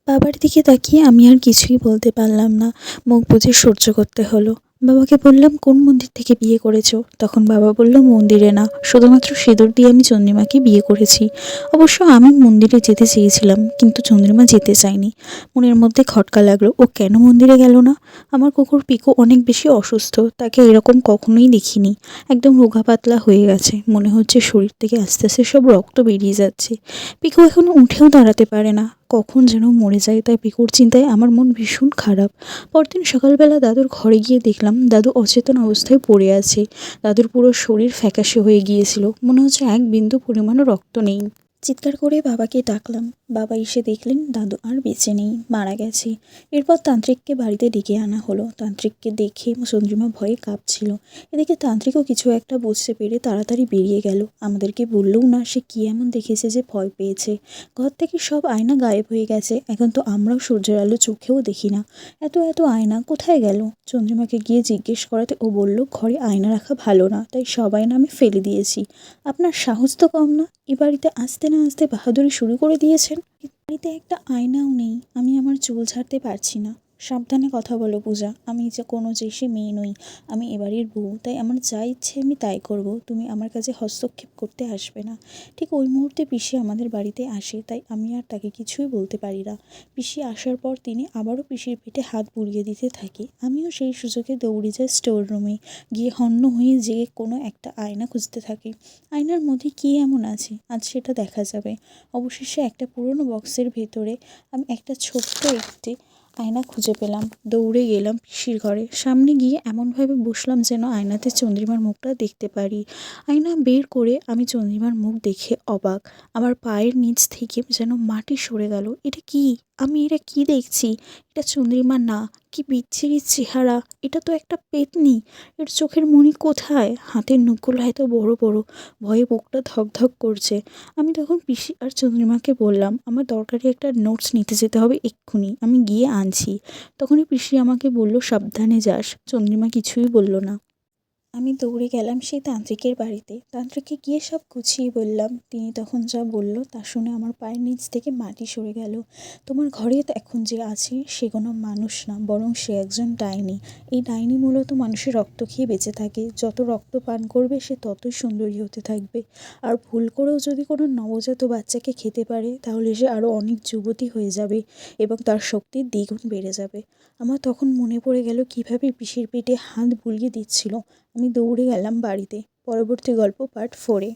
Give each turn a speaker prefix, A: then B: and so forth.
A: বাবার দিকে তাকিয়ে আমি আর কিছুই বলতে পারলাম না। মুখ বুজে সহ্য করতে হলো। বাবাকে বললাম, কোন মন্দির থেকে বিয়ে করেছো? তখন বাবা বলল, মন্দিরে না, শুধুমাত্র সিঁদুর দিয়ে আমি চন্দ্রিমাকে বিয়ে করেছি। অবশ্য আমি মন্দিরে যেতে চেয়েছিলাম, কিন্তু চন্দ্রিমা যেতে চায়নি। মনের মধ্যে খটকা লাগলো, ও কেন মন্দিরে গেল না? আমার কুকুর পিকু অনেক বেশি অসুস্থ, তাকে এরকম কখনোই দেখিনি। একদম রোগা পাতলা হয়ে গেছে, মনে হচ্ছে শরীর থেকে আস্তে আস্তে সব রক্ত বেরিয়ে যাচ্ছে। পিকু এখন উঠেও দাঁড়াতে পারে না, কখন যেন মরে যায়, তাই পিকুর চিন্তায় আমার মন ভীষণ খারাপ। পরদিন সকালবেলা দাদুর ঘরে গিয়ে দেখলাম দাদু অচেতন অবস্থায় পড়ে আছে। দাদুর পুরো শরীর ফ্যাকাশে হয়ে গিয়েছিল, মনে হচ্ছে এক বিন্দু পরিমাণও রক্ত নেই। চিৎকার করে বাবাকে ডাকলাম। বাবা এসে দেখলেন দাদু আর বেঁচে নেই, মারা গেছে। এরপর তান্ত্রিককে বাড়িতে ডেকে আনা হলো। তান্ত্রিককে দেখে চন্দ্রিমা ভয়ে কাঁপছিল। এদিকে তান্ত্রিকও কিছু একটা বুঝতে পেরে তাড়াতাড়ি বেরিয়ে গেল, আমাদেরকে বললেও না সে কী এমন দেখেছে যে ভয় পেয়েছে। ঘর থেকে সব আয়না গায়েব হয়ে গেছে, এখন তো আমরাও সূর্যের আলো চোখেও দেখি না। এত এত আয়না কোথায় গেল? চন্দ্রিমাকে গিয়ে জিজ্ঞেস করাতে ও বলল, ঘরে আয়না রাখা ভালো না, তাই সব আয়না আমি ফেলে দিয়েছি। আপনার সাহস তো কম না, এ বাড়িতে আসতে না আসতে বাহাদুরি শুরু করে দিয়েছেন। এ বাড়িতে একটা আয়নাও নেই, আমি আমার চুল ছাড়তে পারছি না। সাবধানে কথা বলো পূজা, আমি যে কোনো সে মেয়ে নই, আমি এ বাড়ির বউ, তাই আমার যা ইচ্ছে আমি তাই করব, তুমি আমার কাছে হস্তক্ষেপ করতে আসবে না। ঠিক ওই মুহূর্তে পিসি আমাদের বাড়িতে আসে, তাই আমি আর তাকে কিছুই বলতে পারি না। পিসি আসার পর তিনি আবারও পিসির পেটে হাত বুলিয়ে দিতে থাকে। আমিও সেই সুযোগে দৌড়ে যাই স্টোর রুমে, গিয়ে হন্য হয়ে যেয়ে কোনো একটা আয়না খুঁজতে থাকি। আয়নার মধ্যে কী এমন আছে আজ সেটা দেখা যাবে। অবশেষে একটা পুরনো বক্সের ভেতরে আমি একটা ছোট্ট একটি আয়না খুঁজে পেলাম। দৌড়ে গেলাম পিসির ঘরে, সামনে গিয়ে এমনভাবে বসলাম যেন আয়নাতে চন্দ্রিমার মুখটা দেখতে পারি। আয়না বের করে আমি চন্দ্রিমার মুখ দেখে অবাক। আমার পায়ের নিচ থেকে যেন মাটি সরে গেল। এটা কি? আমি এটা কি দেখছি? এটা চন্দ্রিমা না, কি বিচ্ছিরি চেহারা! এটা তো একটা পেতনি। এর চোখের মণি কোথায়? হাতের নখগুলো এত বড় বড়, ভয়ে বুকটা ধকধক করছে। আমি তখন পিসি আর চন্দ্রিমাকে বললাম, আমার দরকারি একটা নোটস নিতে যেতে হবে এক্ষুনি, আমি গিয়ে আনছি। তখনই পিসি আমাকে বলল, সাবধানে যাস। চন্দ্রিমা কিছুই বলল না। আমি দৌড়ে গেলাম সেই তান্ত্রিকের বাড়িতে। তান্ত্রিককে গিয়ে সব গুছিয়ে বললাম। তিনি তখন যা বলল তা শুনে আমার পায়ের নিচ থেকে মাটি সরে গেল। তোমার ঘরে এখন যে আছে সে কোনো মানুষ না, বরং সে একজন ডাইনি। এই ডাইনি মূলত মানুষের রক্ত খেয়ে বেঁচে থাকে। যত রক্ত পান করবে সে ততই সুন্দরী হতে থাকবে। আর ভুল করেও যদি কোনো নবজাত বাচ্চাকে খেতে পারে তাহলে সে আরও অনেক যুবতী হয়ে যাবে এবং তার শক্তি দ্বিগুণ বেড়ে যাবে। আমার তখন মনে পড়ে গেল কীভাবে পিসির পেটে হাত বুলিয়ে দিচ্ছিল। আমি দৌড়ে গেলাম বাড়িতে। পরবর্তী গল্প পার্ট 4-এ।